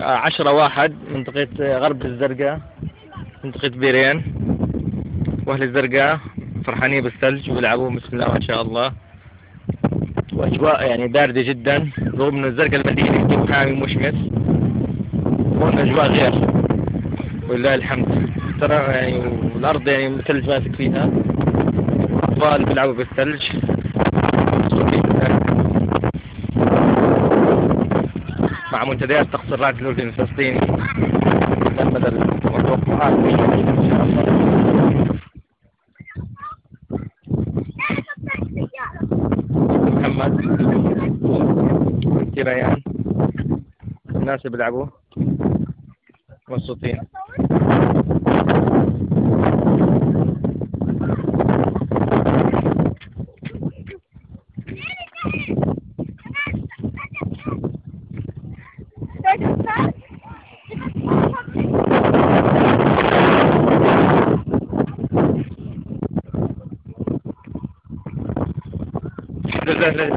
10 واحد، منطقة غرب الزرقاء، منطقة بيرين. وأهل الزرقاء فرحانين بالثلج ويلعبون بسم الله ما شاء الله، وأجواء يعني باردة جدا، رغم إنه الزرقاء المدينة جو حامي مشمس، هون أجواء غير ولله الحمد. ترى يعني والأرض يعني الثلج ماسك فيها، الأطفال بيلعبوا بالثلج مع منتديات طقس الرعد الأردني الفلسطيني. مدى التوقعات إن شاء الله. محمد ريان، الناس اللي بيلعبوا مبسوطين. الحمد لله الذي